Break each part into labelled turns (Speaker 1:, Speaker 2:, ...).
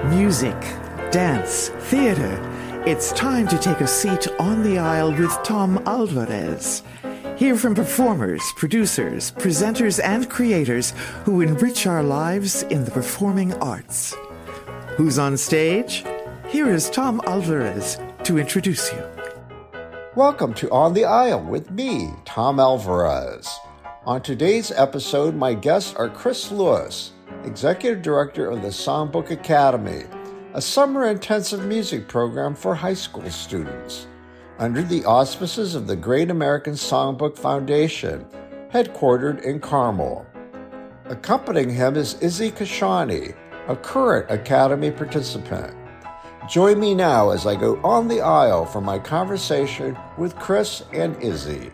Speaker 1: Music, dance, theater. It's time to take a seat on the aisle with Tom Alvarez. Hear from performers, producers, presenters, and creators who enrich our lives in the performing arts. Who's on stage? Here is Tom Alvarez to introduce you.
Speaker 2: Welcome to On the Aisle with me, Tom Alvarez. On today's episode, my guests are Chris Lewis, Executive Director of the Songbook Academy, a summer-intensive music program for high school students, under the auspices of the Great American Songbook Foundation, headquartered in Carmel. Accompanying him is Izzy Casiani, a current Academy participant. Join me now as I go on the aisle for my conversation with Chris and Izzy.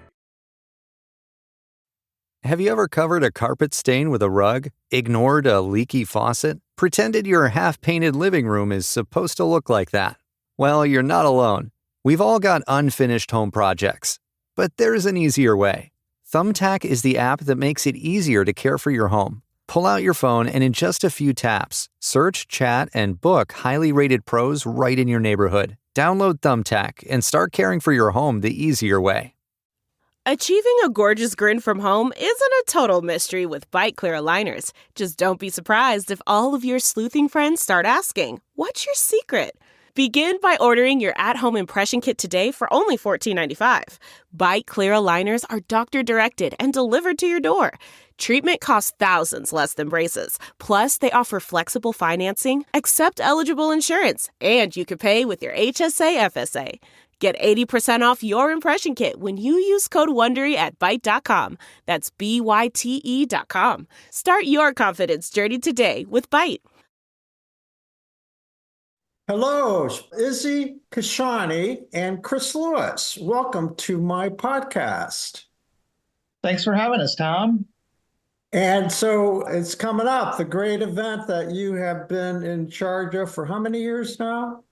Speaker 3: Have you ever covered a carpet stain with a rug, ignored a leaky faucet, pretended your half-painted living room is supposed to look like that? Well, you're not alone. We've all got unfinished home projects. But there's an easier way. Thumbtack is the app that makes it easier to care for your home. Pull out your phone and in just a few taps, search, chat, and book highly rated pros right in your neighborhood. Download Thumbtack and start caring for your home the easier way.
Speaker 4: Achieving a gorgeous grin from home isn't a total mystery with Bite Clear aligners. Just don't be surprised if all of your sleuthing friends start asking, "What's your secret?" Begin by ordering your at-home impression kit today for only $14.95. Bite Clear aligners are doctor-directed and delivered to your door. Treatment costs thousands less than braces. Plus, they offer flexible financing, accept eligible insurance, and you can pay with your HSA FSA. Get 80% off your impression kit when you use code WONDERY at Byte.com. That's BYTE.com. Start your confidence journey today with Byte.
Speaker 2: Hello, Izzy Casiani and Chris Lewis. Welcome to my podcast.
Speaker 5: Thanks for having us, Tom.
Speaker 2: And so it's coming up, the great event that you have been in charge of for how many years now?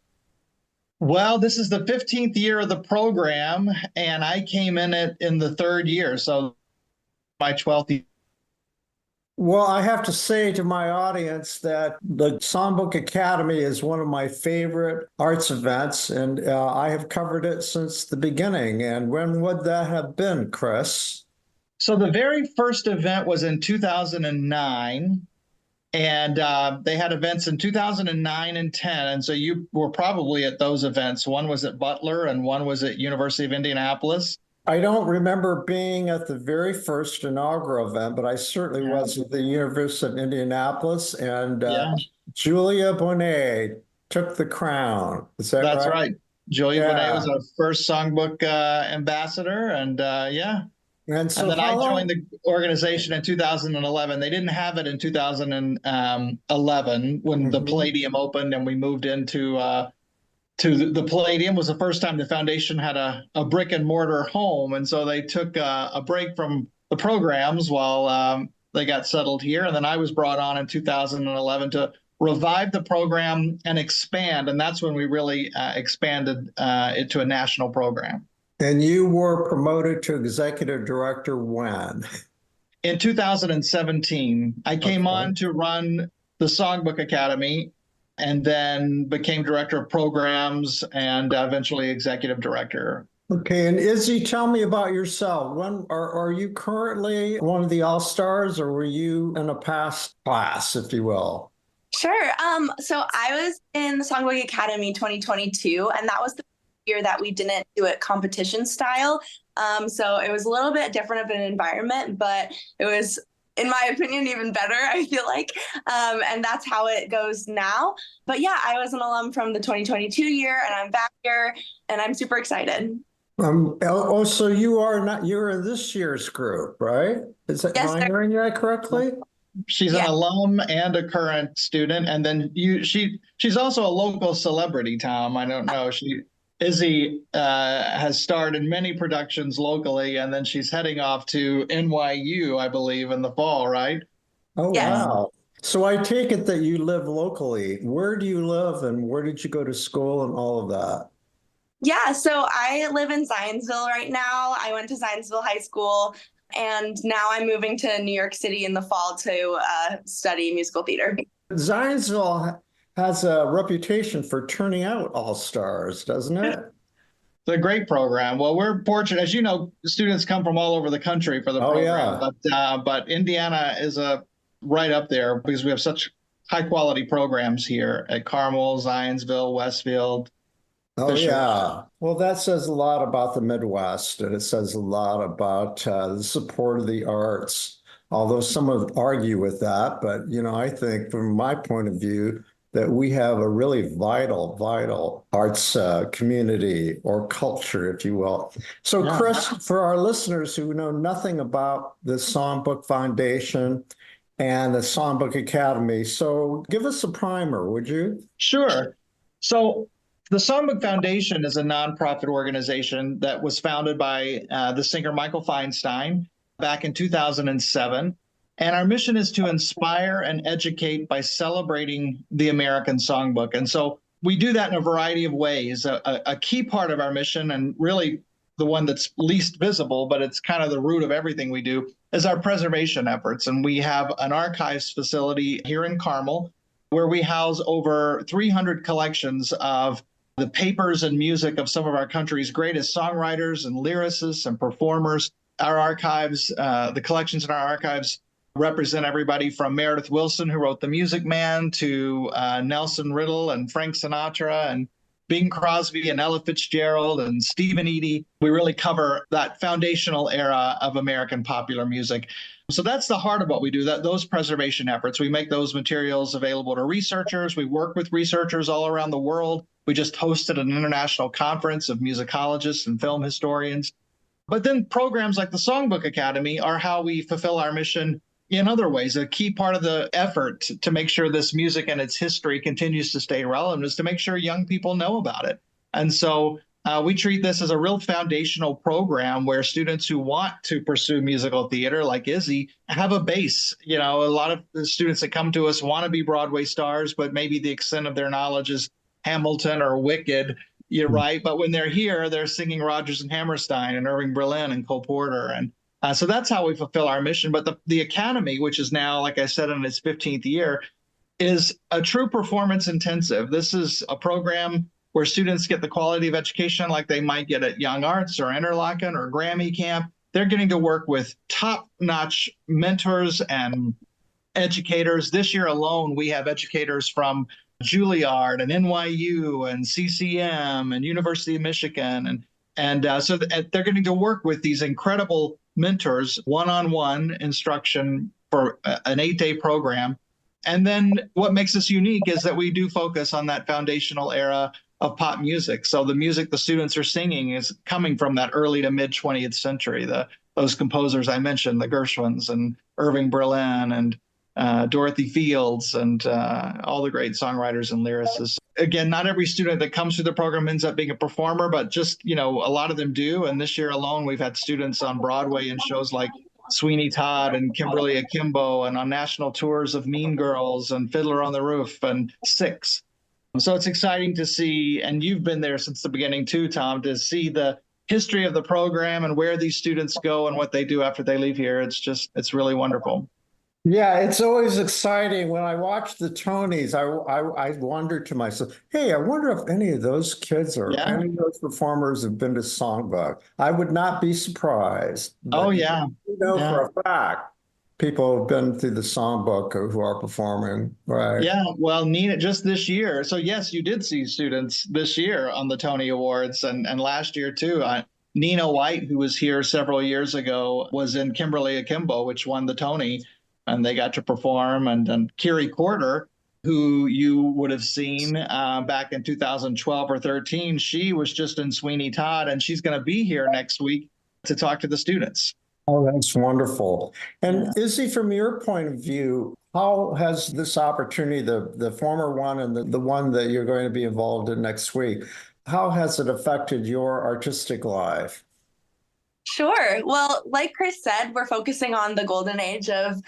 Speaker 5: Well, this is the 15th year of the program, and I came in it in the third year, so my 12th year.
Speaker 2: Well, I have to say to my audience that the Songbook Academy is one of my favorite arts events, and I have covered it since the beginning. And when would that have been, Chris?
Speaker 5: So the very first event was in 2009, and they had events in 2009 and 10, and so you were probably at those events. One was at Butler, and one was at University of Indianapolis.
Speaker 2: I don't remember being at the very first inaugural event, but I certainly was at the University of Indianapolis, and Julia Bonet took the crown. Is that right?
Speaker 5: That's right. Julia Bonet was our first Songbook ambassador, and And then I joined the organization in 2011. They didn't have it in 2011 when the Palladium opened, and we moved into to the Palladium. Was the first time the foundation had a brick and mortar home, and so they took a break from the programs while they got settled here. And then I was brought on in 2011 to revive the program and expand, and that's when we really expanded it to a national program.
Speaker 2: And you were promoted to executive director when?
Speaker 5: In 2017. I came on to run the Songbook Academy and then became director of programs and eventually executive director.
Speaker 2: Okay, and Izzy, tell me about yourself. When are you currently one of the All-Stars, or were you in a past class, if you will?
Speaker 6: Sure. So I was in the Songbook Academy 2022, and that was the year that we didn't do it competition style. So it was a little bit different of an environment, but it was, in my opinion, even better, I feel like. And that's how it goes now. But yeah, I was an alum from the 2022 year, and I'm back here, and I'm super excited.
Speaker 2: So you're in this year's group, right? Am I hearing that correctly?
Speaker 5: She's an alum and a current student. And then she's also a local celebrity, Tom. I don't know. Izzy has starred in many productions locally, and then she's heading off to NYU, I believe, in the fall, right?
Speaker 2: Oh, yes. Wow. So I take it that you live locally. Where do you live, and where did you go to school and all of that?
Speaker 6: Yeah, so I live in Zionsville right now. I went to Zionsville High School, and now I'm moving to New York City in the fall to study musical theater.
Speaker 2: Zionsville has a reputation for turning out all-stars, doesn't it?
Speaker 5: It's a great program. Well, we're fortunate, as you know, students come from all over the country for the
Speaker 2: Oh,
Speaker 5: program,
Speaker 2: yeah.
Speaker 5: but Indiana is right up there because we have such high quality programs here at Carmel, Zionsville, Westfield,
Speaker 2: Oh,
Speaker 5: Fisher.
Speaker 2: yeah. Well, that says a lot about the Midwest, and it says a lot about the support of the arts. Although some would argue with that, but I think from my point of view that we have a really vital arts community or culture, if you will. So,
Speaker 5: Yeah.
Speaker 2: Chris, for our listeners who know nothing about the Songbook Foundation and the Songbook Academy, so give us a primer, would you?
Speaker 5: Sure. So the Songbook Foundation is a nonprofit organization that was founded by the singer Michael Feinstein back in 2007. And our mission is to inspire and educate by celebrating the American songbook. And so we do that in a variety of ways. A key part of our mission, and really the one that's least visible, but it's kind of the root of everything we do, is our preservation efforts. And we have an archives facility here in Carmel where we house over 300 collections of the papers and music of some of our country's greatest songwriters and lyricists and performers. Our archives, the collections in our archives represent everybody from Meredith Willson, who wrote The Music Man, to Nelson Riddle and Frank Sinatra and Bing Crosby and Ella Fitzgerald and Stephen Eady. We really cover that foundational era of American popular music. So that's the heart of what we do, those preservation efforts. We make those materials available to researchers. We work with researchers all around the world. We just hosted an international conference of musicologists and film historians. But then programs like the Songbook Academy are how we fulfill our mission in other ways. A key part of the effort to make sure this music and its history continues to stay relevant is to make sure young people know about it. And so we treat this as a real foundational program where students who want to pursue musical theater, like Izzy, have a base. A lot of the students that come to us want to be Broadway stars, but maybe the extent of their knowledge is Hamilton or Wicked. You're right. But when they're here, they're singing Rodgers and Hammerstein and Irving Berlin and Cole Porter. And so that's how we fulfill our mission. But the Academy, which is now, like I said, in its 15th year, is a true performance intensive. This is a program where students get the quality of education like they might get at Young Arts or Interlochen or Grammy Camp. They're getting to work with top-notch mentors and educators. This year alone, we have educators from Juilliard and NYU and CCM and University of Michigan. So they're getting to work with these incredible mentors, one-on-one instruction for an 8-day program. And then what makes us unique is that we do focus on that foundational era of pop music. So the music the students are singing is coming from that early to mid 20th century. Those composers I mentioned, the Gershwins and Irving Berlin and Dorothy Fields and all the great songwriters and lyricists. Again, not every student that comes through the program ends up being a performer, but just, a lot of them do. And this year alone, we've had students on Broadway in shows like Sweeney Todd and Kimberly Akimbo, and on national tours of Mean Girls and Fiddler on the Roof and Six. So it's exciting to see, and you've been there since the beginning too, Tom, to see the history of the program and where these students go and what they do after they leave here. It's really wonderful.
Speaker 2: Yeah, it's always exciting. When I watch the Tonys, I wonder to myself, hey, I wonder if any of those kids or any of those performers have been to Songbook. I would not be surprised.
Speaker 5: Oh, yeah.
Speaker 2: For a fact, people have been through the Songbook who are performing, right?
Speaker 5: Yeah, well, Nina, just this year. So yes, you did see students this year on the Tony Awards and last year too. Nina White, who was here several years ago, was in Kimberly Akimbo, which won the Tony, and they got to perform. And Kiri Corder, who you would have seen back in 2012 or 13, she was just in Sweeney Todd, and she's going to be here next week to talk to the students.
Speaker 2: Oh, that's wonderful. And Izzy, from your point of view, how has this opportunity, the former one and the one that you're going to be involved in next week, how has it affected your artistic life?
Speaker 6: Sure. Well, like Chris said, we're focusing on the golden age of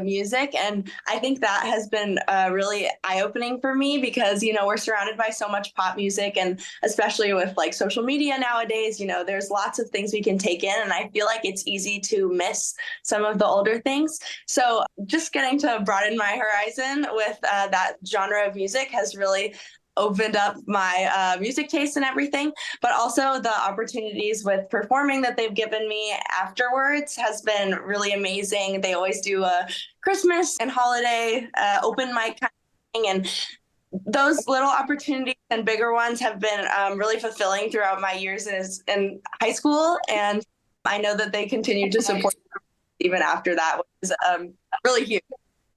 Speaker 6: music. And I think that has been really eye-opening for me because, we're surrounded by so much pop music, and especially with like social media nowadays, there's lots of things we can take in. And I feel like it's easy to miss some of the older things. So just getting to broaden my horizon with that genre of music has really opened up my music taste and everything, but also the opportunities with performing that they've given me afterwards has been really amazing. They always do a Christmas and holiday open mic kind of thing, and those little opportunities and bigger ones have been really fulfilling throughout my years in high school, and I know that they continue to support even after that, which is really huge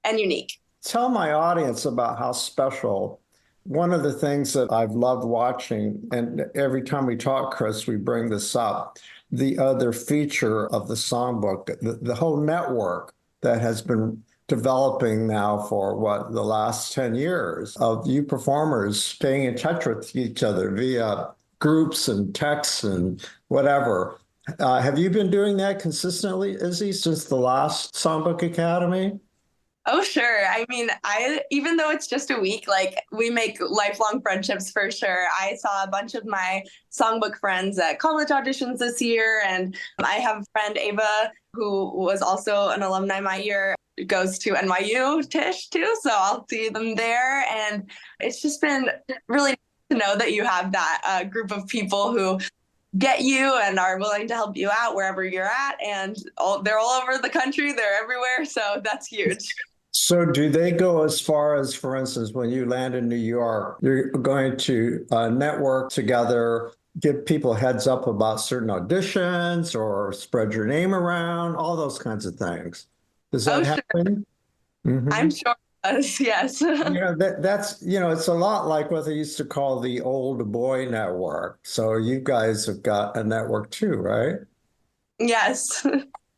Speaker 6: and unique.
Speaker 2: Tell my audience about how special. One of the things that I've loved watching, and every time we talk, Chris, we bring this up, the other feature of the Songbook, the whole network that has been developing now for the last 10 years of you performers staying in touch with each other via groups and texts and whatever. Have you been doing that consistently, Izzy, since the last Songbook Academy?
Speaker 6: Oh, sure. I mean, even though it's just a week, like we make lifelong friendships for sure. I saw a bunch of my songbook friends at college auditions this year. And I have a friend, Ava, who was also an alumni my year, goes to NYU Tisch too. So I'll see them there. And it's just been really nice to know that you have that group of people who get you and are willing to help you out wherever you're at. And they're all over the country. They're everywhere. So that's huge.
Speaker 2: So do they go as far as, for instance, when you land in New York, you're going to network together, give people heads up about certain auditions or spread your name around, all those kinds of things? Does that happen?
Speaker 6: Sure. Mm-hmm. I'm sure it does, yes.
Speaker 2: That's, it's a lot like what they used to call the old boy network. So you guys have got a network too, right?
Speaker 6: Yes.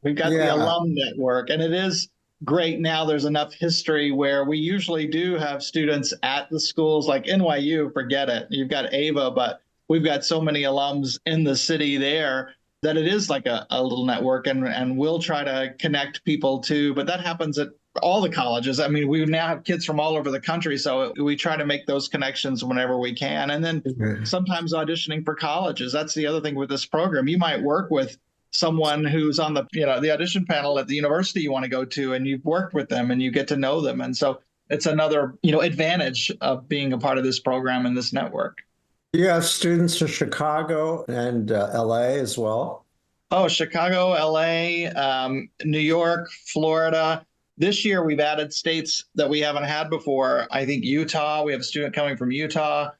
Speaker 5: We've got the alum network, and it is great now. There's enough history where we usually do have students at the schools like NYU, forget it. You've got Ava, but we've got so many alums in the city there that it is like a little network, and we'll try to connect people too. But that happens at all the colleges. I mean, we now have kids from all over the country, so we try to make those connections whenever we can. And then sometimes auditioning for colleges. That's the other thing with this program. You might work with someone who's on the audition panel at the university you want to go to, and you've worked with them and you get to know them. And so it's another, advantage of being a part of this program and this network.
Speaker 2: You have students in Chicago and LA as well.
Speaker 5: Oh, Chicago, LA, New York, Florida. This year we've added states that we haven't had before. I think Utah, we have a student coming from Utah.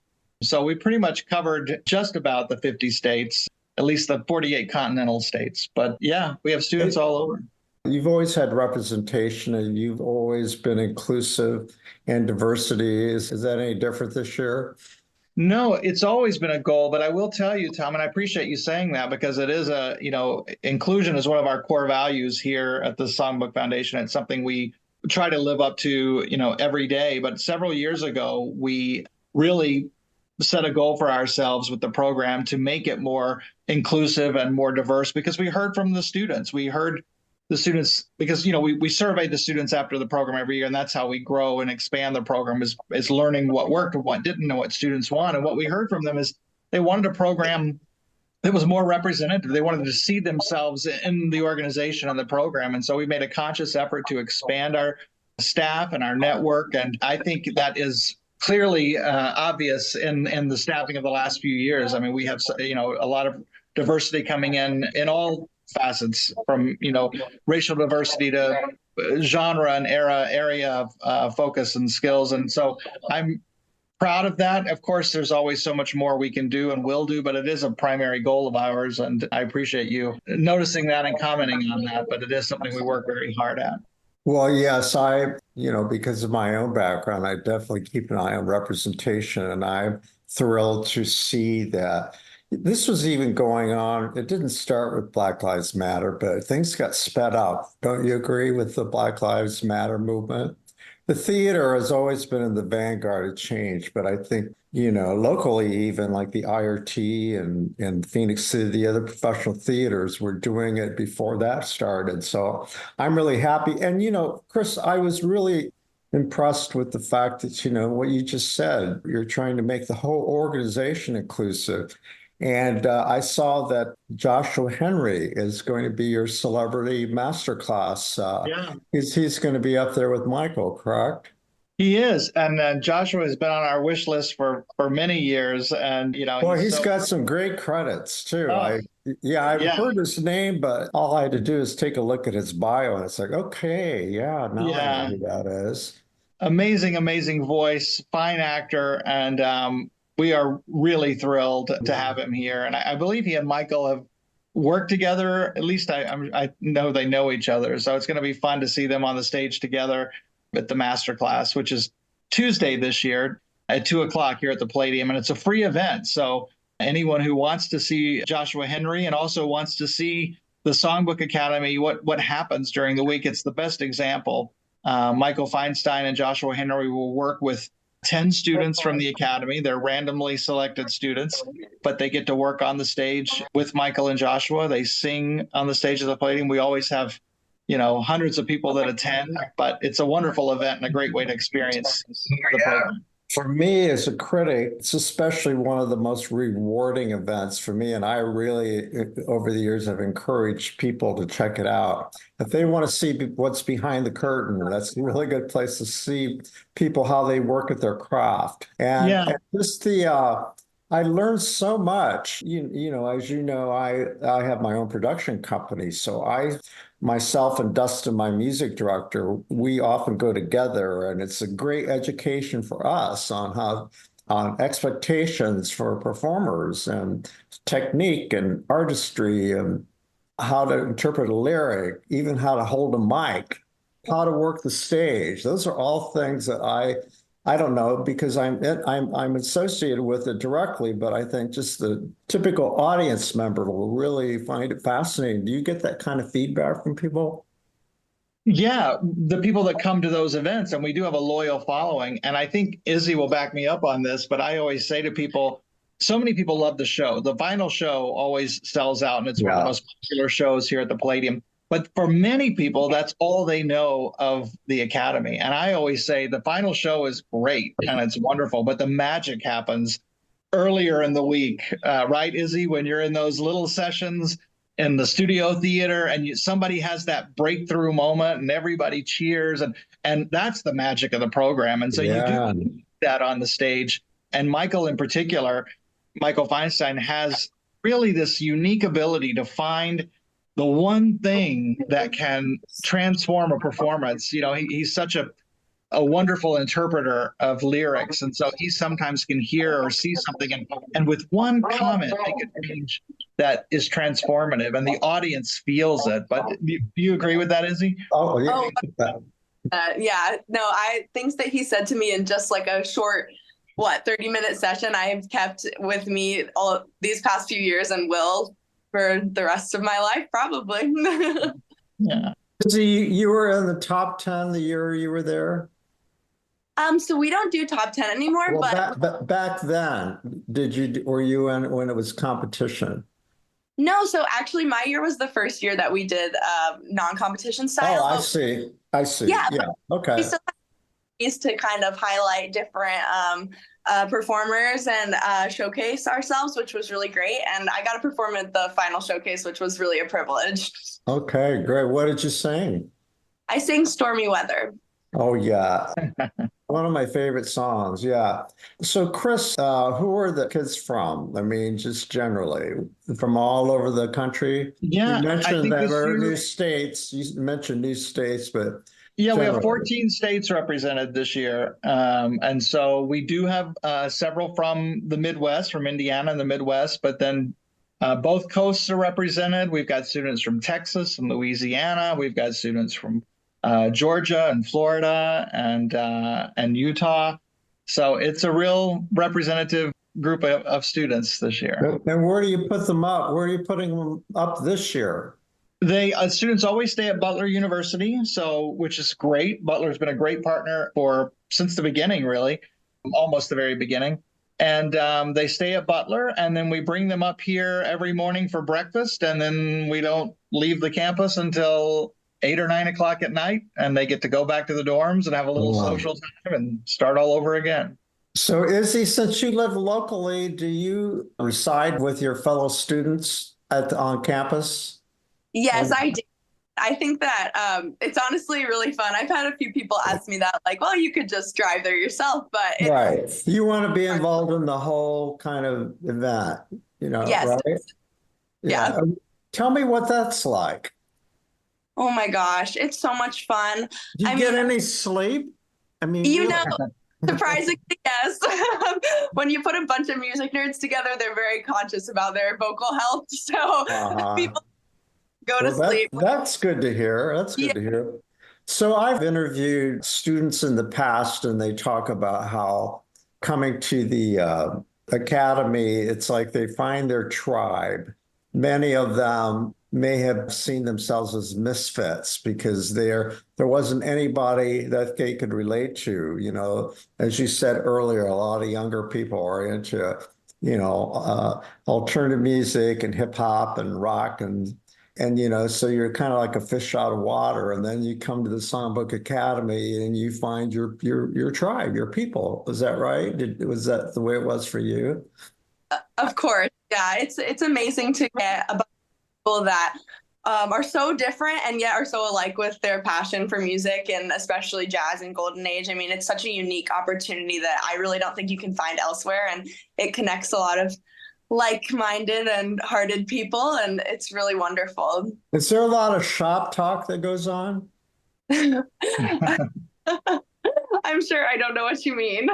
Speaker 5: So we pretty much covered just about the 50 states. At least the 48 continental states. But yeah, we have students all over.
Speaker 2: You've always had representation and you've always been inclusive and diversity. Is that any different this year?
Speaker 5: No, it's always been a goal, but I will tell you, Tom, and I appreciate you saying that because it is inclusion is one of our core values here at the Songbook Foundation. It's something we try to live up to, every day. But several years ago, we really set a goal for ourselves with the program to make it more inclusive and more diverse because we heard from the students. We heard the students because, we surveyed the students after the program every year, and that's how we grow and expand the program is learning what worked and what didn't and what students want. And what we heard from them is they wanted a program that was more representative. They wanted to see themselves in the organization and the program. And so we made a conscious effort to expand our staff and our network. And I think that is clearly obvious in the staffing of the last few years. I mean, we have, a lot of diversity coming in all facets from, racial diversity to genre and area of focus and skills. And so I'm proud of that. Of course, there's always so much more we can do and will do, but it is a primary goal of ours. And I appreciate you noticing that and commenting on that, but it is something we work very hard at.
Speaker 2: Well, yes, because of my own background, I definitely keep an eye on representation, and I'm thrilled to see that this was even going on. It didn't start with Black Lives Matter, but things got sped up. Don't you agree with the Black Lives Matter movement? The theater has always been in the vanguard of change, but I think, locally, even like the IRT and Phoenix City, the other professional theaters were doing it before that started. So I'm really happy. And, Chris, I was really impressed with the fact that, what you just said, you're trying to make the whole organization inclusive. And I saw that Joshua Henry is going to be your celebrity masterclass.
Speaker 5: Yeah.
Speaker 2: He's going to be up there with Michael, correct?
Speaker 5: He is, and Joshua has been on our wish list for many years, and
Speaker 2: Well,
Speaker 5: he's
Speaker 2: he's
Speaker 5: so.
Speaker 2: got some great credits too.
Speaker 5: Oh,
Speaker 2: I've
Speaker 5: yeah,
Speaker 2: heard his name, but all I had to do is take a look at his bio, and it's like, okay, yeah, now I know
Speaker 5: yeah,
Speaker 2: who that is.
Speaker 5: amazing, amazing voice, fine actor, and we are really thrilled to have him here. And I believe he and Michael have worked together. At least I know they know each other, so it's going to be fun to see them on the stage together at the masterclass, which is Tuesday this year at 2 o'clock here at the Palladium, and it's a free event. So anyone who wants to see Joshua Henry and also wants to see the Songbook Academy, what happens during the week, it's the best example. Michael Feinstein and Joshua Henry will work with 10 students from the Academy. They're randomly selected students, but they get to work on the stage with Michael and Joshua. They sing on the stage of the Palladium. We always have hundreds of people that attend, but it's a wonderful event and a great way to experience the program.
Speaker 2: For me as a critic, it's especially one of the most rewarding events for me. And I really, over the years, have encouraged people to check it out. If they want to see what's behind the curtain, that's a really good place to see people, how they work at their craft. And just I learned so much. As you know, I have my own production company. So myself and Dustin, my music director, we often go together, and it's a great education for us on expectations for performers and technique and artistry and how to interpret a lyric, even how to hold a mic, how to work the stage. Those are all things that I don't know because I'm associated with it directly, but I think just the typical audience member will really find it fascinating. Do you get that kind of feedback from people?
Speaker 5: Yeah, the people that come to those events, and we do have a loyal following. And I think Izzy will back me up on this, but I always say to people, so many people love the show. The vinyl show always sells out, and it's one of the most popular shows here at the Palladium. But for many people, that's all they know of the Academy. And I always say the final show is great and it's wonderful, but the magic happens earlier in the week, right, Izzy? When you're in those little sessions in the studio theater and somebody has that breakthrough moment and everybody cheers, and that's the magic of the program. And so you do that on the stage. And Michael in particular, Michael Feinstein, has really this unique ability to find the one thing that can transform a performance. He's such a wonderful interpreter of lyrics. And so he sometimes can hear or see something and with one comment make a change that is transformative and the audience feels it. But do you agree with that, Izzy?
Speaker 2: Oh, yeah.
Speaker 6: Yeah, no, things that he said to me in just like a short 30-minute session, I have kept with me all these past few years and will for the rest of my life, probably.
Speaker 2: Yeah. So you were in the top 10 the year you were there?
Speaker 6: So we don't do top 10 anymore,
Speaker 2: well, but back then, were you in when it was competition?
Speaker 6: No, so actually my year was the first year that we did non-competition style.
Speaker 2: Oh, I see.
Speaker 6: Yeah.
Speaker 2: Okay.
Speaker 6: We still have ways to kind of highlight different performers and showcase ourselves, which was really great. And I got to perform at the final showcase, which was really a privilege.
Speaker 2: Okay, great. What did you sing?
Speaker 6: I sang Stormy Weather.
Speaker 2: Oh, yeah. One of my favorite songs. Yeah. So, Chris, who are the kids from? I mean, just generally from all over the country?
Speaker 5: Yeah.
Speaker 2: You mentioned that there are new states. You mentioned new states, but
Speaker 5: yeah, we have 14 states represented this year. And so we do have several from the Midwest, from Indiana and the Midwest, but then both coasts are represented. We've got students from Texas and Louisiana. We've got students from Georgia and Florida and Utah. So it's a real representative group of students this year.
Speaker 2: And where do you put them up? Where are you putting them up this year?
Speaker 5: They students always stay at Butler University, so which is great. Butler's been a great partner for since the beginning, really, almost the very beginning. And they stay at Butler, and then we bring them up here every morning for breakfast, and then we don't leave the campus until 8 or 9 o'clock at night, and they get to go back to the dorms and have a little social time and start all over again.
Speaker 2: So, Izzy, since you live locally, do you reside with your fellow students on campus?
Speaker 6: Yes, I do. I think that it's honestly really fun. I've had a few people ask me that, like, well, you could just drive there yourself, but
Speaker 2: right. You want to be involved in the whole kind of event,
Speaker 6: yes.
Speaker 2: right? Yeah. Tell me what that's like.
Speaker 6: Oh my gosh, it's so much fun.
Speaker 2: Do you get any sleep? I mean,
Speaker 6: surprisingly, yes. When you put a bunch of music nerds together, they're very conscious about their vocal health. So people go to sleep.
Speaker 2: That's good to hear. That's good to hear. So I've interviewed students in the past, and they talk about how coming to the academy, it's like they find their tribe. Many of them may have seen themselves as misfits because there wasn't anybody that they could relate to. As you said earlier, a lot of younger people are into, alternative music and hip hop and rock and so you're kind of like a fish out of water, and then you come to the Songbook Academy and you find your tribe, your people. Is that right? Was that the way it was for you?
Speaker 6: Of course, yeah. It's amazing to get a bunch of people that are so different and yet are so alike with their passion for music, and especially jazz and golden age. I mean, it's such a unique opportunity that I really don't think you can find elsewhere, and it connects a lot of like-minded and hearted people, and it's really wonderful.
Speaker 2: Is there a lot of shop talk that goes on?
Speaker 6: I'm sure I don't know what you mean.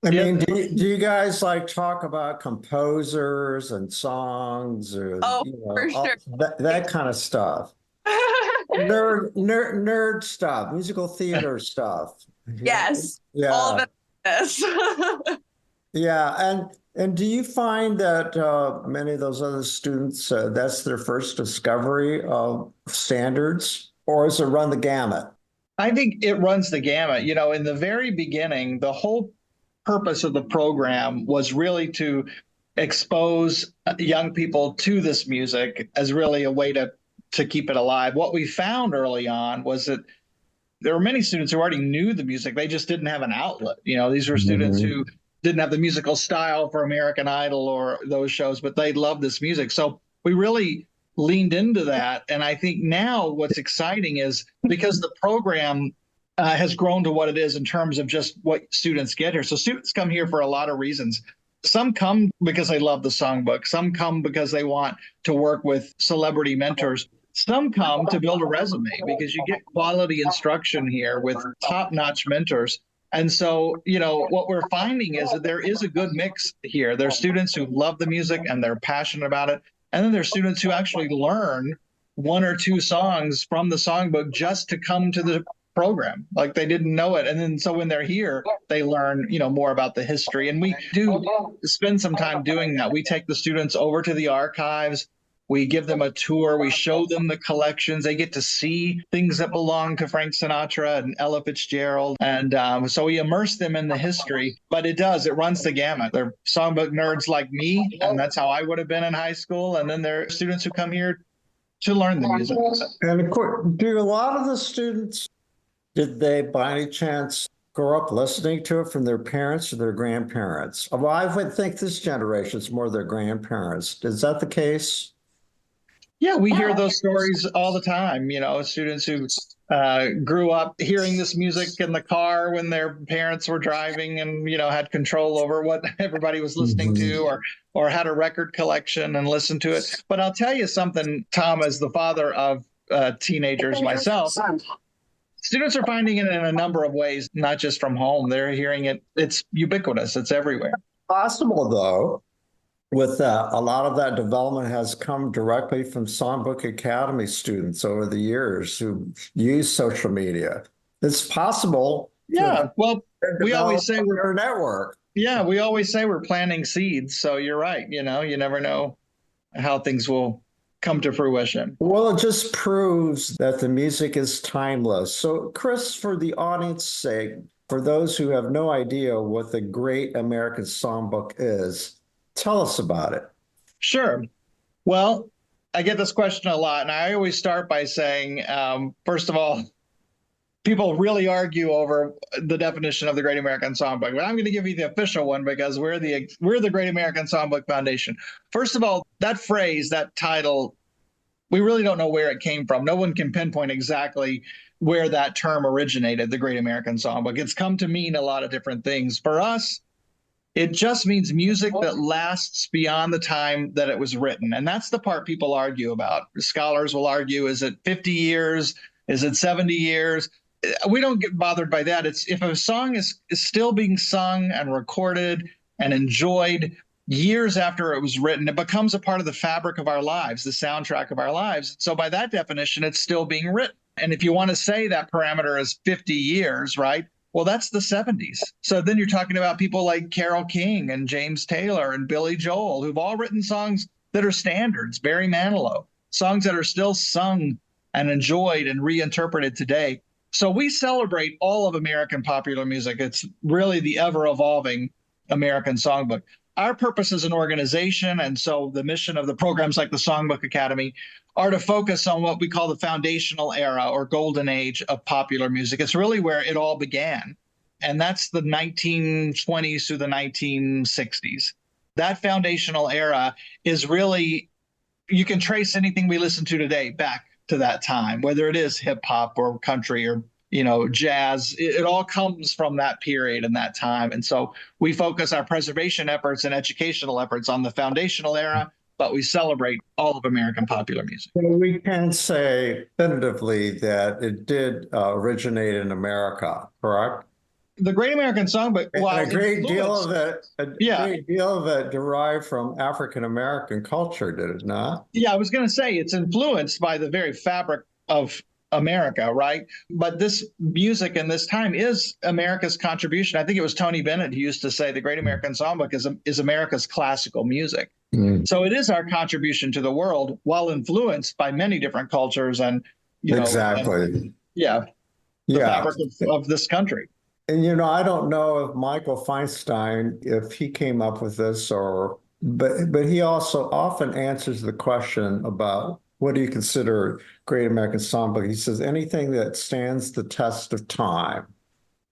Speaker 2: I mean, do you guys like talk about composers and songs or
Speaker 6: for sure.
Speaker 2: that kind of stuff? nerd stuff, musical theater stuff.
Speaker 6: Yes.
Speaker 2: Yeah.
Speaker 6: All of it. Yes.
Speaker 2: Yeah, and do you find that many of those other students, that's their first discovery of standards, or does it run the gamut?
Speaker 5: I think it runs the gamut. In the very beginning, the whole purpose of the program was really to expose young people to this music as really a way to keep it alive. What we found early on was that there were many students who already knew the music. They just didn't have an outlet. These were students who didn't have the musical style for American Idol or those shows, but they loved this music. So we really leaned into that. And I think now what's exciting is because the program has grown to what it is in terms of just what students get here. So students come here for a lot of reasons. Some come because they love the songbook. Some come because they want to work with celebrity mentors. Some come to build a resume because you get quality instruction here with top-notch mentors. And so, what we're finding is that there is a good mix here. There's students who love the music and they're passionate about it. And then there's students who actually learn one or two songs from the songbook just to come to the program. Like they didn't know it. And then so when they're here, they learn, more about the history. And we do spend some time doing that. We take the students over to the archives. We give them a tour. We show them the collections. They get to see things that belong to Frank Sinatra and Ella Fitzgerald. And so we immerse them in the history. But it runs the gamut. They're songbook nerds like me, and that's how I would have been in high school. And then there are students who come here to learn the music.
Speaker 2: And of course, do a lot of the students, did they by any chance grow up listening to it from their parents or their grandparents? Well, I would think this generation is more their grandparents. Is that the case?
Speaker 5: Yeah, we hear those stories all the time. Students who grew up hearing this music in the car when their parents were driving and, had control over what everybody was listening to or had a record collection and listened to it. But I'll tell you something, Tom, as the father of teenagers myself, students are finding it in a number of ways, not just from home. They're hearing it. It's ubiquitous. It's everywhere.
Speaker 2: Possible, though. With a lot of that development has come directly from Songbook Academy students over the years who use social media. It's possible.
Speaker 5: Yeah, well, we always say we're
Speaker 2: a network.
Speaker 5: Yeah, we always say we're planting seeds. So you're right. You never know how things will come to fruition.
Speaker 2: Well, it just proves that the music is timeless. So, Chris, for the audience's sake, for those who have no idea what the Great American Songbook is, tell us about it.
Speaker 5: Sure. Well, I get this question a lot, and I always start by saying, first of all, people really argue over the definition of the Great American Songbook, but I'm going to give you the official one because we're the Great American Songbook Foundation. First of all, that phrase, that title, we really don't know where it came from. No one can pinpoint exactly where that term originated, the Great American Songbook. It's come to mean a lot of different things. For us, it just means music that lasts beyond the time that it was written. And that's the part people argue about. Scholars will argue, is it 50 years? Is it 70 years? We don't get bothered by that. It's if a song is still being sung and recorded and enjoyed years after it was written, it becomes a part of the fabric of our lives, the soundtrack of our lives. So by that definition, it's still being written. And if you want to say that parameter is 50 years, right? Well, that's the 70s. So then you're talking about people like Carole King and James Taylor and Billy Joel, who've all written songs that are standards, Barry Manilow, songs that are still sung and enjoyed and reinterpreted today. So we celebrate all of American popular music. It's really the ever-evolving American Songbook. Our purpose as an organization, and so the mission of the programs like the Songbook Academy, are to focus on what we call the foundational era or golden age of popular music. It's really where it all began, and that's the 1920s through the 1960s. That foundational era is really, you can trace anything we listen to today back to that time, whether it is hip hop or country or, jazz. It all comes from that period and that time. And so we focus our preservation efforts and educational efforts on the foundational era, but we celebrate all of American popular music.
Speaker 2: We can say definitively that it did originate in America, correct?
Speaker 5: The Great American Songbook,
Speaker 2: a great deal of it derived from African American culture, did it not?
Speaker 5: Yeah, I was going to say it's influenced by the very fabric of America, right? But this music in this time is America's contribution. I think it was Tony Bennett who used to say the Great American Songbook is America's classical music. So it is our contribution to the world, while influenced by many different cultures and
Speaker 2: exactly.
Speaker 5: The fabric of this country.
Speaker 2: And I don't know if Michael Feinstein, if he came up with this but he also often answers the question about what do you consider Great American Songbook? He says anything that stands the test of time.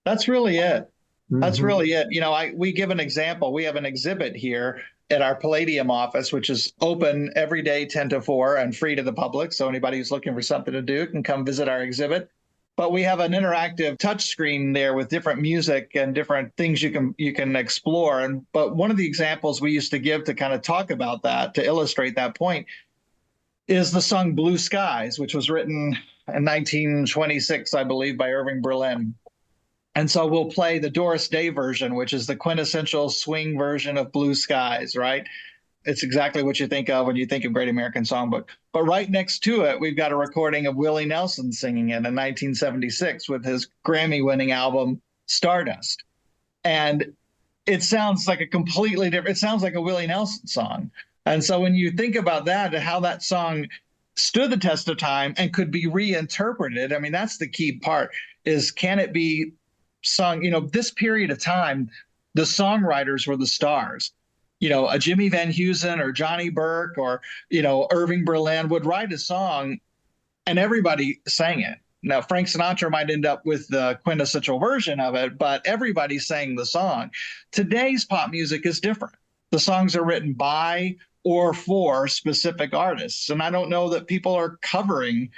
Speaker 5: That's really it. That's really it. We give an example. We have an exhibit here at our Palladium office, which is open every day, 10 to 4 and free to the public. So anybody who's looking for something to do can come visit our exhibit. But we have an interactive touch screen there with different music and different things you can explore. But one of the examples we used to give to kind of talk about that, to illustrate that point, is the song Blue Skies, which was written in 1926, I believe, by Irving Berlin. And so we'll play the Doris Day version, which is the quintessential swing version of Blue Skies, right? It's exactly what you think of when you think of Great American Songbook. But right next to it, we've got a recording of Willie Nelson singing it in 1976 with his Grammy-winning album, Stardust. And it sounds like a completely different, it sounds like a Willie Nelson song. And so when you think about that and how that song stood the test of time and could be reinterpreted, I mean, that's the key part, is can it be sung? This period of time, the songwriters were the stars. A Jimmy Van Heusen or Johnny Burke or, Irving Berlin would write a song and everybody sang it. Now, Frank Sinatra might end up with the quintessential version of it, but everybody sang the song. Today's pop music is different. The songs are written by or for specific artists. And I don't know that people are covering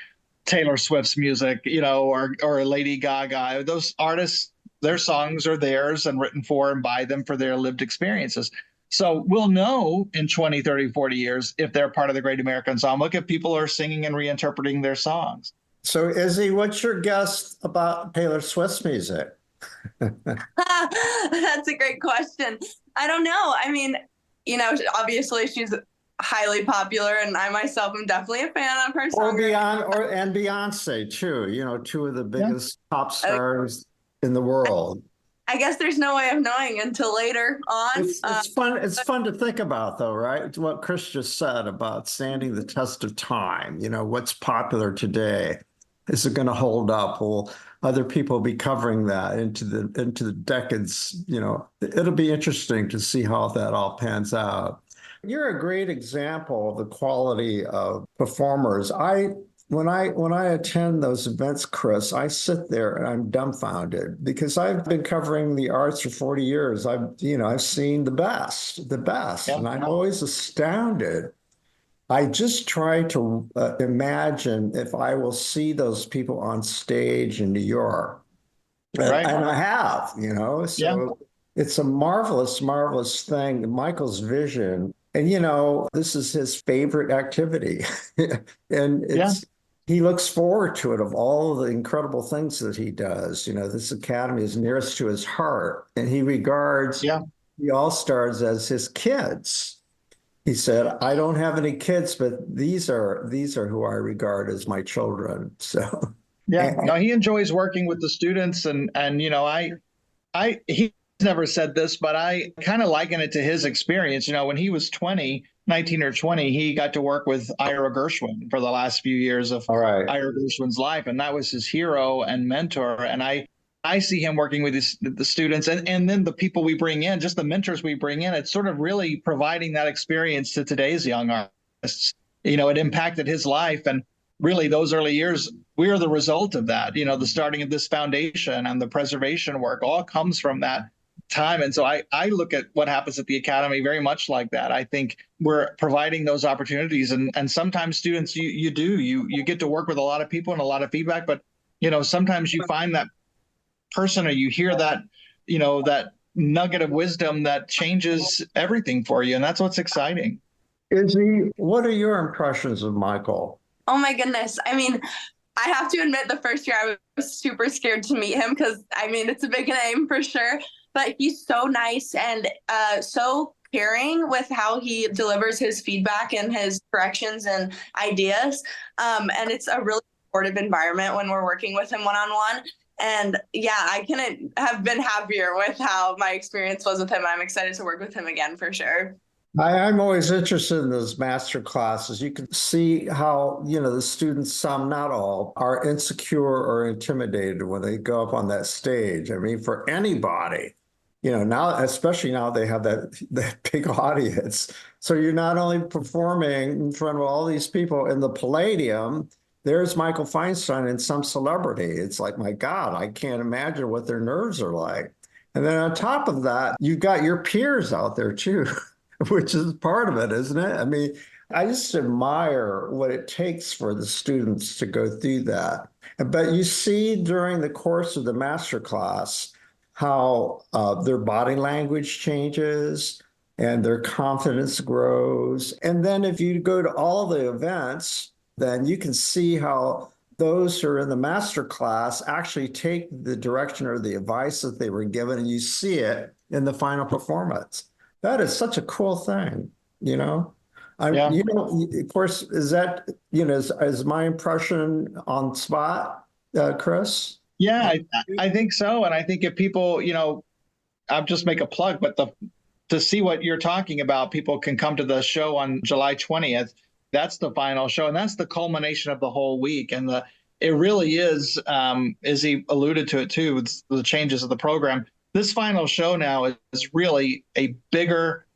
Speaker 5: Taylor Swift's music, or Lady Gaga. Those artists, their songs are theirs and written for and by them for their lived experiences. So we'll know in 20, 30, 40 years if they're part of the Great American Songbook, if people are singing and reinterpreting their songs.
Speaker 2: So, Izzy, what's your guess about Taylor Swift's music?
Speaker 6: That's a great question. I don't know. I mean, obviously she's highly popular, and I myself am definitely a fan of her song.
Speaker 2: And Beyonce too. Two of the biggest pop stars in the world.
Speaker 6: I guess there's no way of knowing until later on.
Speaker 2: It's fun. It's fun to think about, though, right? It's what Chris just said about standing the test of time. What's popular today? Is it going to hold up? Will other people be covering that into the decades? It'll be interesting to see how that all pans out. You're a great example of the quality of performers. When I attend those events, Chris, I sit there and I'm dumbfounded because I've been covering the arts for 40 years. I've seen the best,
Speaker 5: Yeah.
Speaker 2: and I'm always astounded. I just try to imagine if I will see those people on stage in New York.
Speaker 5: Right.
Speaker 2: And I have, so
Speaker 5: Yeah.
Speaker 2: it's a marvelous, marvelous thing. Michael's vision, and this is his favorite activity. And he looks forward to it of all the incredible things that he does. This academy is nearest to his heart, and he regards the All-Stars as his kids. He said, I don't have any kids, but these are who I regard as my children. So
Speaker 5: yeah, no, he enjoys working with the students, and he's never said this, but I kind of liken it to his experience. When he was 19 or 20, he got to work with Ira Gershwin for the last few years of Ira Gershwin's life, and that was his hero and mentor. And I see him working with the students and then the people we bring in, just the mentors we bring in. It's sort of really providing that experience to today's young artists. It impacted his life, and really those early years, we're the result of that. The starting of this foundation and the preservation work all comes from that time. And so I look at what happens at the Academy very much like that. I think we're providing those opportunities, and sometimes students, you get to work with a lot of people and a lot of feedback, but sometimes you find that person, or you hear that that nugget of wisdom that changes everything for you, and that's what's exciting.
Speaker 2: Izzy, what are your impressions of Michael?
Speaker 6: Oh my goodness. I mean, I have to admit, the first year I was super scared to meet him because, it's a big name for sure. But he's so nice and so caring with how he delivers his feedback and his corrections and ideas. And it's a really supportive environment when we're working with him one-on-one. And yeah, I couldn't have been happier with how my experience was with him. I'm excited to work with him again for sure.
Speaker 2: I'm always interested in those master classes. You can see how, the students, some, not all, are insecure or intimidated when they go up on that stage. For anybody, now, especially now they have that big audience. So you're not only performing in front of all these people in the Palladium, there's Michael Feinstein and some celebrity. It's like, my God, I can't imagine what their nerves are like. And then on top of that, you've got your peers out there too, which is part of it, isn't it? I just admire what it takes for the students to go through that. But you see during the course of the master class how their body language changes and their confidence grows. And then if you go to all the events, then you can see how those who are in the master class actually take the direction or the advice that they were given, and you see it in the final performance. That is such a cool thing, of course, is that, is my impression on spot, Chris?
Speaker 5: Yeah, I think so. And I think if people, I'll just make a plug, but to see what you're talking about, people can come to the show on July 20th. That's the final show, and that's the culmination of the whole week. And it really is, as he alluded to it too, with the changes of the program. This final show now is really a bigger,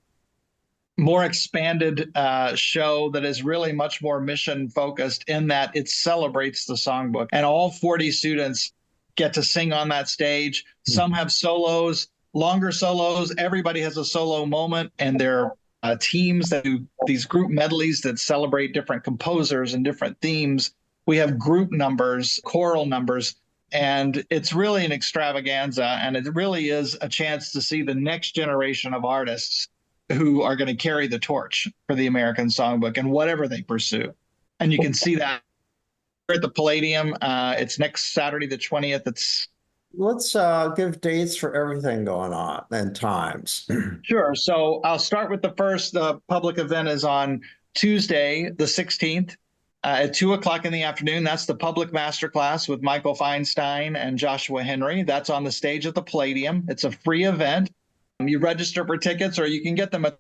Speaker 5: more expanded show that is really much more mission focused in that it celebrates the songbook, and all 40 students get to sing on that stage. Some have solos, longer solos. Everybody has a solo moment, and they're teams that do these group medleys that celebrate different composers and different themes. We have group numbers, choral numbers, and it's really an extravaganza. And it really is a chance to see the next generation of artists who are going to carry the torch for the American Songbook and whatever they pursue. And you can see that at the Palladium. It's next Saturday, the 20th.
Speaker 2: Let's give dates for everything going on and times.
Speaker 5: Sure. So I'll start with the first. The public event is on Tuesday, the 16th. at 2:00 in the afternoon. That's the public masterclass with Michael Feinstein and Joshua Henry. That's on the stage at the Palladium. It's a free event. You register for tickets or you can get them at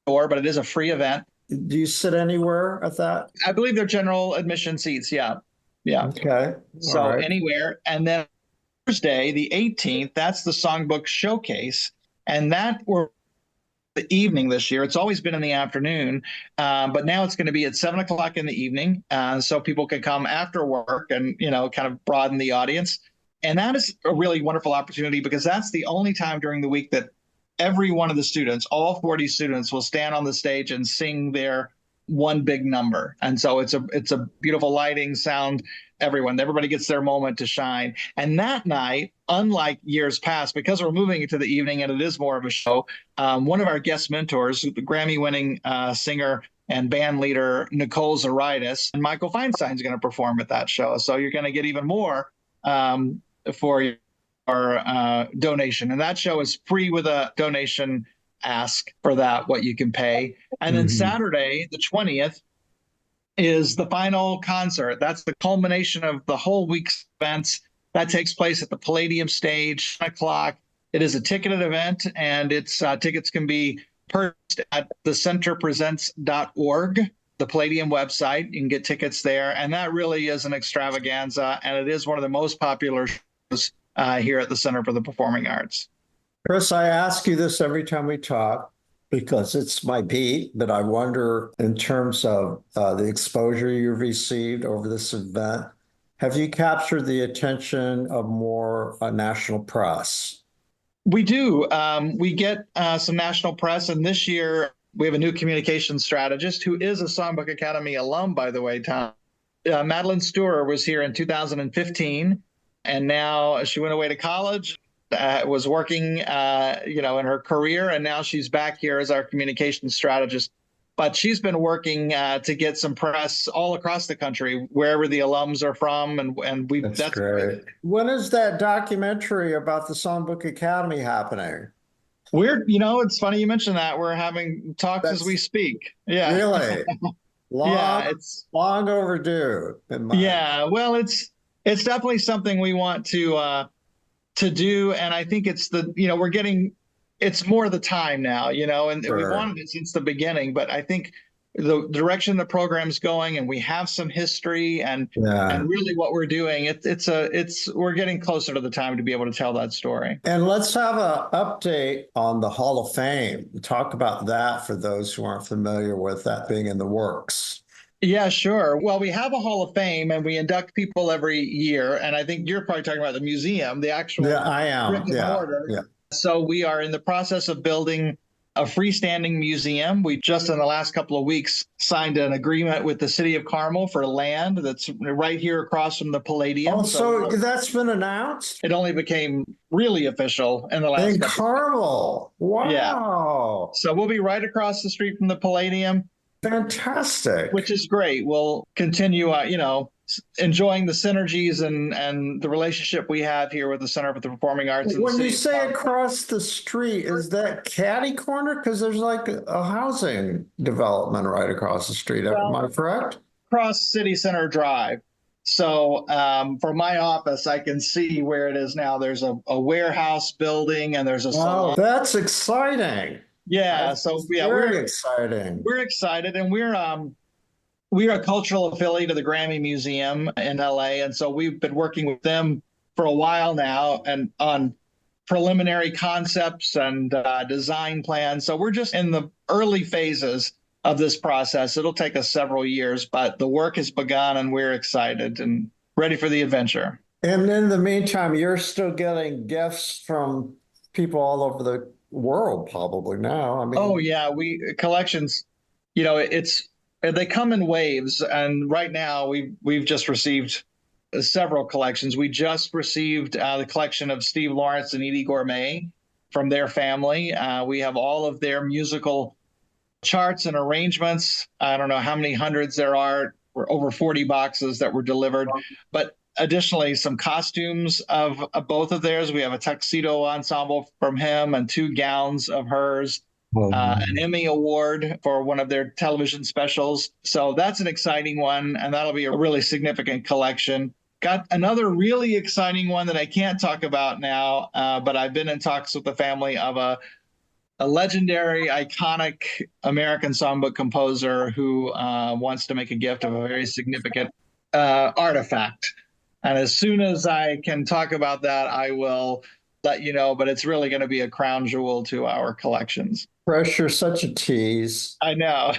Speaker 5: the door, but it is a free event.
Speaker 2: Do you sit anywhere at that?
Speaker 5: I believe they're general admission seats. Yeah. Yeah.
Speaker 2: Okay.
Speaker 5: So
Speaker 2: All right.
Speaker 5: anywhere. And then Thursday, the 18th, that's the Songbook Showcase. And that we're the evening this year. It's always been in the afternoon, but now it's going to be at 7:00 in the evening. So people can come after work and, kind of broaden the audience. And that is a really wonderful opportunity because that's the only time during the week that every one of the students, all 40 students, will stand on the stage and sing their one big number. And so it's a beautiful lighting, sound, everybody gets their moment to shine. And that night, unlike years past, because we're moving it to the evening and it is more of a show, one of our guest mentors, the Grammy-winning singer and band leader Nicole Zaritis, and Michael Feinstein is going to perform at that show. So you're going to get even more for your donation. And that show is free with a donation ask for that, what you can pay. And then Saturday, the 20th, is the final concert. That's the culmination of the whole week's events. That takes place at the Palladium stage, 10:00. It is a ticketed event, and its tickets can be purchased at thecenterpresents.org, the Palladium website. You can get tickets there, and that really is an extravaganza, and it is one of the most popular shows here at the Center for the Performing Arts.
Speaker 2: Chris, I ask you this every time we talk because it's my beat, but I wonder in terms of the exposure you've received over this event, have you captured the attention of more national press?
Speaker 5: We do. We get some national press, and this year we have a new communications strategist who is a Songbook Academy alum, by the way, Tom. Madeline Steurer was here in 2015, and now she went away to college. Was working, in her career, and now she's back here as our communications strategist. But she's been working to get some press all across the country, wherever the alums are from, and we.
Speaker 2: That's great. When is that documentary about the Songbook Academy happening?
Speaker 5: It's funny you mentioned that. We're having talks as we speak. Yeah.
Speaker 2: Really? It's long overdue.
Speaker 5: Yeah. Well, it's definitely something we want to do, and I think it's it's more the time now, and sure. We wanted it since the beginning, but I think the direction the program's going, and we have some history and really what we're doing, we're getting closer to the time to be able to tell that story.
Speaker 2: And let's have an update on the Hall of Fame. Talk about that for those who aren't familiar with that being in the works.
Speaker 5: Yeah, sure. Well, we have a Hall of Fame, and we induct people every year. And I think you're probably talking about the museum, the actual.
Speaker 2: Yeah, I am.
Speaker 5: Brick and mortar. Yeah. So we are in the process of building a freestanding museum. We just in the last couple of weeks signed an agreement with the city of Carmel for land that's right here across from the Palladium.
Speaker 2: Oh, so that's been announced?
Speaker 5: It only became really official in the last.
Speaker 2: In Carmel. Wow.
Speaker 5: Yeah. So we'll be right across the street from the Palladium.
Speaker 2: Fantastic.
Speaker 5: Which is great. We'll continue, enjoying the synergies and the relationship we have here with the Center for the Performing Arts.
Speaker 2: When you say across the street, is that catty corner? Because there's like a housing development right across the street. Am I correct?
Speaker 5: Across City Center Drive. So from my office, I can see where it is now. There's a warehouse building, and there's a salon.
Speaker 2: Oh, that's exciting.
Speaker 5: Yeah,
Speaker 2: we're exciting.
Speaker 5: We're excited, and we're a cultural affiliate of the Grammy Museum in LA, and so we've been working with them for a while now, and on preliminary concepts and design plans. So we're just in the early phases of this process. It'll take us several years, but the work has begun, and we're excited and ready for the adventure.
Speaker 2: And in the meantime, you're still getting gifts from people all over the world probably now.
Speaker 5: Oh yeah, collections, they come in waves, and right now we've just received several collections. We just received the collection of Steve Lawrence and Edie Gourmet from their family. We have all of their musical charts and arrangements. I don't know how many hundreds there are. We're over 40 boxes that were delivered, but additionally, some costumes of both of theirs. We have a tuxedo ensemble from him and 2 gowns of hers. an Emmy Award for one of their television specials. So that's an exciting one, and that'll be a really significant collection. Got another really exciting one that I can't talk about now, but I've been in talks with the family of a legendary, iconic American songbook composer who wants to make a gift of a very significant artifact. And as soon as I can talk about that, I will let you know, but it's really going to be a crown jewel to our collections.
Speaker 2: Chris, you're such a tease.
Speaker 5: I know.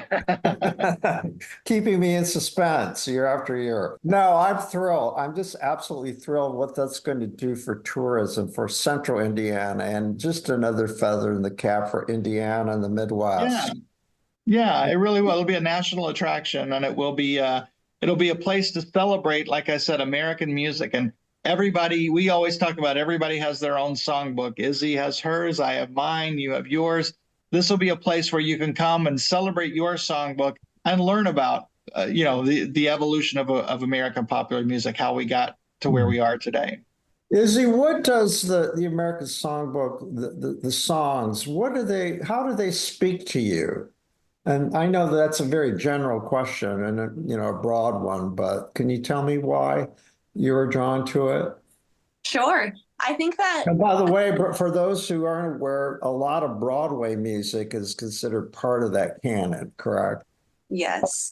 Speaker 2: Keeping me in suspense year after year. No, I'm thrilled. I'm just absolutely thrilled what that's going to do for tourism for central Indiana and just another feather in the cap for Indiana and the Midwest.
Speaker 5: Yeah, it really will. It'll be a national attraction, and it'll be a place to celebrate, like I said, American music. And everybody, we always talk about everybody has their own songbook. Izzy has hers, I have mine, you have yours. This will be a place where you can come and celebrate your songbook and learn about, the evolution of American popular music, how we got to where we are today.
Speaker 2: Izzy, what does the American Songbook, the songs, how do they speak to you? And I know that's a very general question and a broad one, but can you tell me why you were drawn to it?
Speaker 6: Sure. I think that.
Speaker 2: And by the way, for those who aren't aware, a lot of Broadway music is considered part of that canon, correct?
Speaker 6: Yes.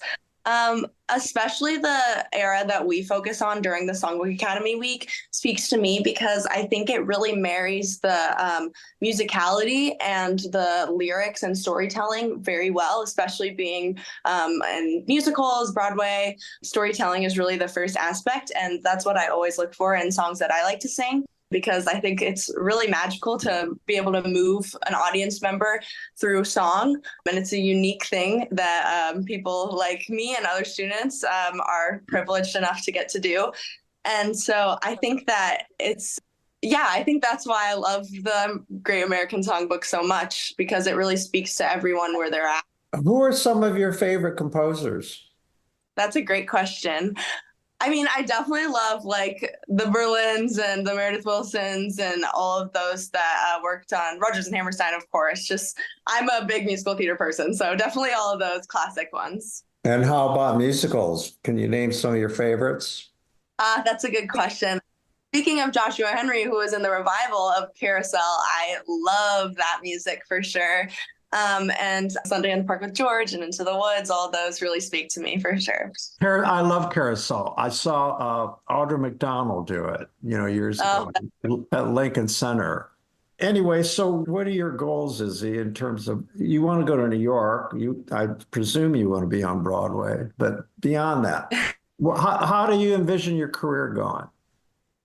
Speaker 6: Especially the era that we focus on during the Songbook Academy week speaks to me because I think it really marries the musicality and the lyrics and storytelling very well, especially being in musicals, Broadway. Storytelling is really the first aspect, and that's what I always look for in songs that I like to sing, because I think it's really magical to be able to move an audience member through song. And it's a unique thing that people like me and other students are privileged enough to get to do. And so I think that I think that's why I love the Great American Songbook so much, because it really speaks to everyone where they're at.
Speaker 2: Who are some of your favorite composers?
Speaker 6: That's a great question. I mean, I definitely love like the Berlins and the Meredith Wilsons and all of those that worked on Rodgers and Hammerstein, of course. Just I'm a big musical theater person, so definitely all of those classic ones.
Speaker 2: And how about musicals? Can you name some of your favorites?
Speaker 6: That's a good question. Speaking of Joshua Henry, who was in the revival of Carousel, I love that music for sure. And Sunday in the Park with George and Into the Woods, all those really speak to me for sure.
Speaker 2: I love Carousel. I saw Audra McDonald do it, years ago at Lincoln Center. Anyway, so what are your goals, Izzy, in terms of, you want to go to New York? I presume you want to be on Broadway, but beyond that, how do you envision your career going?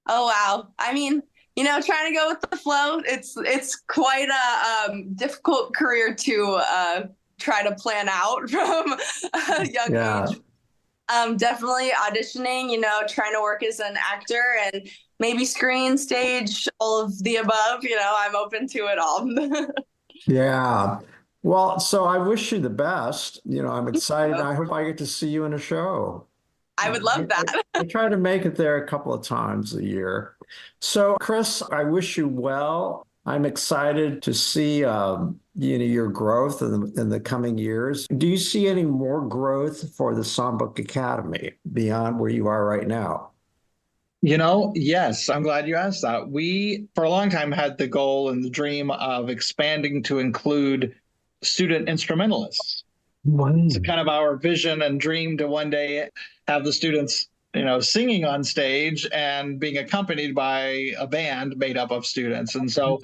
Speaker 6: Oh, wow. I mean, trying to go with the flow. It's quite a difficult career to try to plan out from a young age. Definitely auditioning, trying to work as an actor and maybe screen, stage, all of the above. I'm open to it all.
Speaker 2: Yeah. Well, so I wish you the best. I'm excited. I hope I get to see you in a show.
Speaker 6: I would love that.
Speaker 2: I try to make it there a couple of times a year. So, Chris, I wish you well. I'm excited to see your growth in the coming years. Do you see any more growth for the Songbook Academy beyond where you are right now?
Speaker 5: Yes, I'm glad you asked that. We, for a long time, had the goal and the dream of expanding to include student instrumentalists. It's kind of our vision and dream to one day have the students, singing on stage and being accompanied by a band made up of students. And so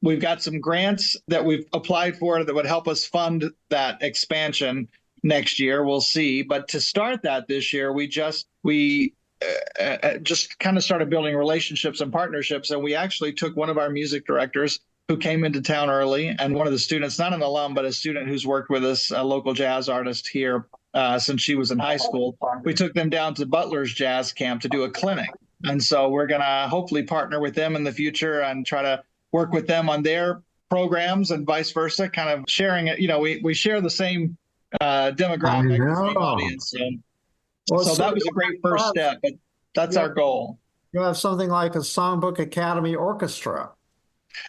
Speaker 5: we've got some grants that we've applied for that would help us fund that expansion next year. We'll see. But to start that this year, we just kind of started building relationships and partnerships. And we actually took one of our music directors who came into town early, and one of the students, not an alum, but a student who's worked with us, a local jazz artist here since she was in high school. We took them down to Butler's Jazz Camp to do a clinic. And so we're going to hopefully partner with them in the future and try to work with them on their programs and vice versa, kind of sharing it. We share the same demographic, the same audience. So that was a great first step, but that's our goal.
Speaker 2: You have something like a Songbook Academy Orchestra.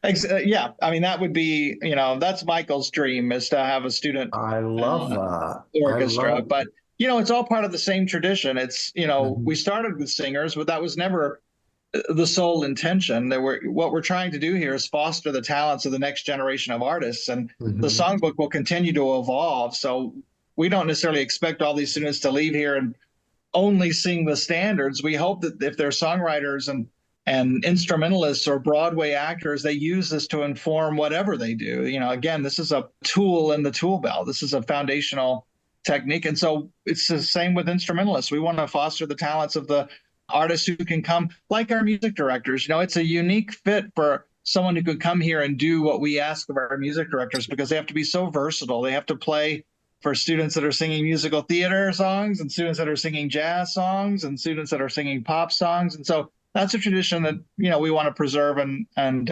Speaker 5: Yeah, I mean, that would be, that's Michael's dream, is to have a student
Speaker 2: I love that. I
Speaker 5: orchestra.
Speaker 2: love.
Speaker 5: But, it's all part of the same tradition. It's, we
Speaker 2: Mhm.
Speaker 5: started with singers, but that was never the sole intention. What we're trying to do here is foster the talents of the next generation of artists. And the
Speaker 2: Mhm.
Speaker 5: songbook will continue to evolve. So we don't necessarily expect all these students to leave here and only sing the standards. We hope that if they're songwriters and instrumentalists or Broadway actors, they use this to inform whatever they do. Again, this is a tool in the tool belt. This is a foundational technique. And so it's the same with instrumentalists. We want to foster the talents of the artists who can come, like our music directors. It's a unique fit for someone who could come here and do what we ask of our music directors, because they have to be so versatile. They have to play for students that are singing musical theater songs and students that are singing jazz songs and students that are singing pop songs. And so that's a tradition that, we want to preserve and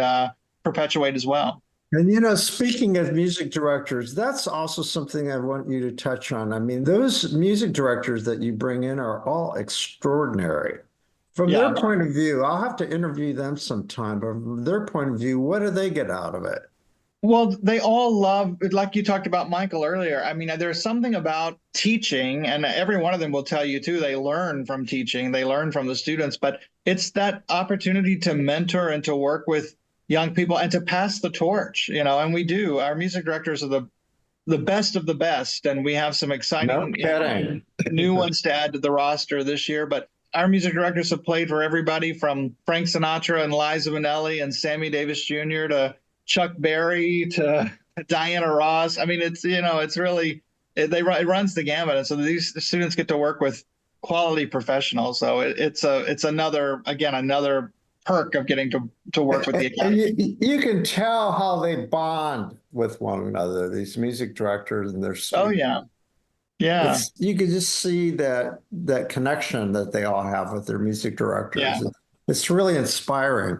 Speaker 5: perpetuate as well.
Speaker 2: And speaking of music directors, that's also something I want you to touch on. I mean, those music directors that you bring in are all extraordinary. From
Speaker 5: Yeah.
Speaker 2: their point of view, I'll have to interview them sometime, but from their point of view, what do they get out of it?
Speaker 5: Well, they all love, like you talked about Michael earlier. I mean, there's something about teaching, and every one of them will tell you too, they learn from teaching, they learn from the students, but it's that opportunity to mentor and to work with young people and to pass the torch, and we do. Our music directors are the best of the best, and we have some exciting new ones to add to the roster this year. But our music directors have played for everybody from Frank Sinatra and Liza Minnelli and Sammy Davis Jr. to Chuck Berry to Diana Ross. I mean, it's really, it runs the gamut. And so these students get to work with quality professionals. So it's another perk of getting to work with the academy.
Speaker 2: You can tell how they bond with one another, these music directors and their
Speaker 5: Oh, yeah. Yeah.
Speaker 2: You can just see that connection that they all have with their music directors.
Speaker 5: Yeah.
Speaker 2: It's really inspiring.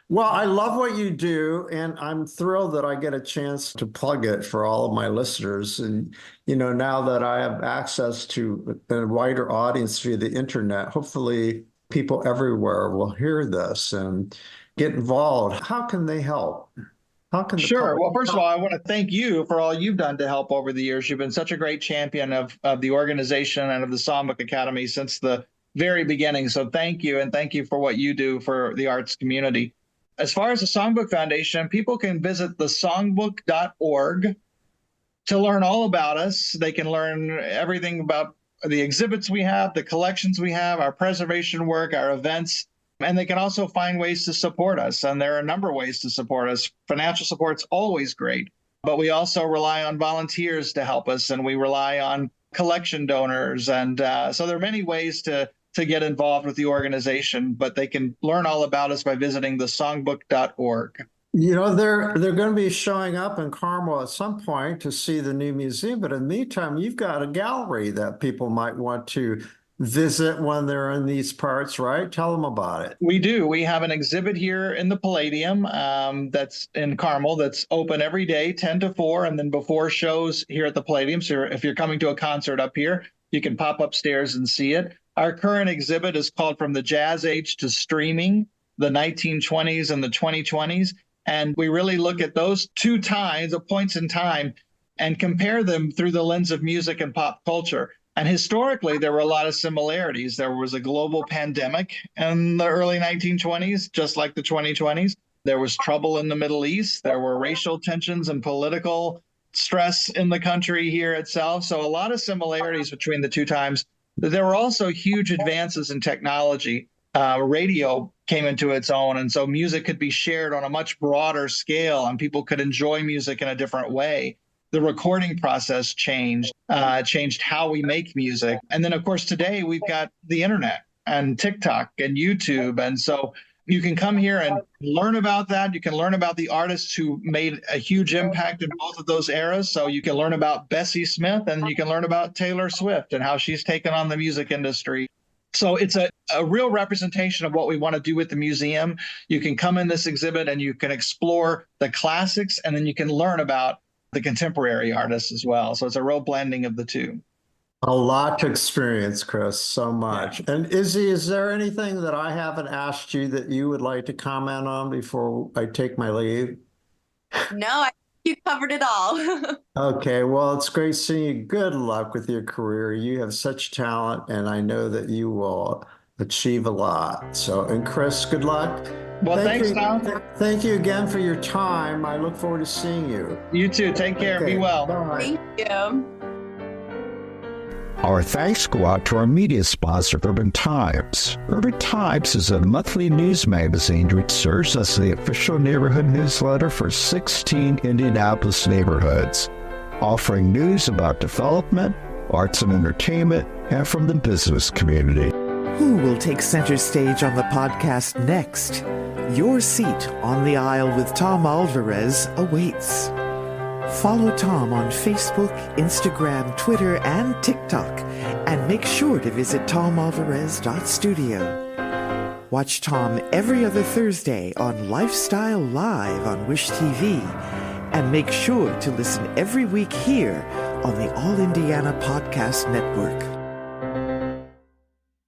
Speaker 2: Well, I love what you do, and I'm thrilled that I get a chance to plug it for all of my listeners. And, now that I have access to a wider audience via the internet, hopefully people everywhere will hear this and get involved. How can they help? How can
Speaker 5: Sure. Well, first of all, I want to thank you for all you've done to help over the years. You've been such a great champion of the organization and of the Songbook Academy since the very beginning. So thank you, and thank you for what you do for the arts community. As far as the Songbook Foundation, people can visit thesongbook.org to learn all about us. They can learn everything about the exhibits we have, the collections we have, our preservation work, our events, and they can also find ways to support us. And there are a number of ways to support us. Financial support's always great, but we also rely on volunteers to help us, and we rely on collection donors. And so there are many ways to get involved with the organization, but they can learn all about us by visiting thesongbook.org.
Speaker 2: They're going to be showing up in Carmel at some point to see the new museum, but in the meantime, you've got a gallery that people might want to visit when they're in these parts, right? Tell them about it.
Speaker 5: We do. We have an exhibit here in the Palladium that's in Carmel that's open every day, 10 to 4, and then before shows here at the Palladium. So if you're coming to a concert up here, you can pop upstairs and see it. Our current exhibit is called From the Jazz Age to Streaming, the 1920s and the 2020s. And we really look at those two times, the points in time, and compare them through the lens of music and pop culture. And historically, there were a lot of similarities. There was a global pandemic in the early 1920s, just like the 2020s. There was trouble in the Middle East. There were racial tensions and political stress in the country here itself. So a lot of similarities between the two times. There were also huge advances in technology. Radio came into its own, and so music could be shared on a much broader scale, and people could enjoy music in a different way. The recording process changed how we make music. And then, of course, today we've got the internet and TikTok and YouTube. And so you can come here and learn about that. You can learn about the artists who made a huge impact in both of those eras. So you can learn about Bessie Smith, and you can learn about Taylor Swift and how she's taken on the music industry. So it's a real representation of what we want to do with the museum. You can come in this exhibit and you can explore the classics, and then you can learn about the contemporary artists as well. So it's a real blending of the two.
Speaker 2: A lot to experience, Chris, so much.
Speaker 5: Yeah.
Speaker 2: And Izzy, is there anything that I haven't asked you that you would like to comment on before I take my leave?
Speaker 6: No, I think you covered it all.
Speaker 2: Okay, well, it's great seeing you. Good luck with your career. You have such talent, and I know that you will achieve a lot. So, and Chris, good luck.
Speaker 5: Well,
Speaker 2: Thank
Speaker 5: thanks,
Speaker 2: you.
Speaker 5: Tom.
Speaker 2: Thank you again for your time. I look forward to seeing you.
Speaker 5: You too. Take care.
Speaker 2: Okay,
Speaker 5: Be well.
Speaker 2: bye.
Speaker 6: Thank you.
Speaker 7: Our thanks go out to our media sponsor, Urban Times. Urban Times is a monthly news magazine which serves as the official neighborhood newsletter for 16 Indianapolis neighborhoods, offering news about development, arts and entertainment, and from the business community.
Speaker 1: Who will take center stage on the podcast next? Your seat on the aisle with Tom Alvarez awaits. Follow Tom on Facebook, Instagram, Twitter, and TikTok, and make sure to visit tomalvarez.studio. Watch Tom every other Thursday on Lifestyle Live on Wish TV, and make sure to listen every week here on the All Indiana Podcast Network.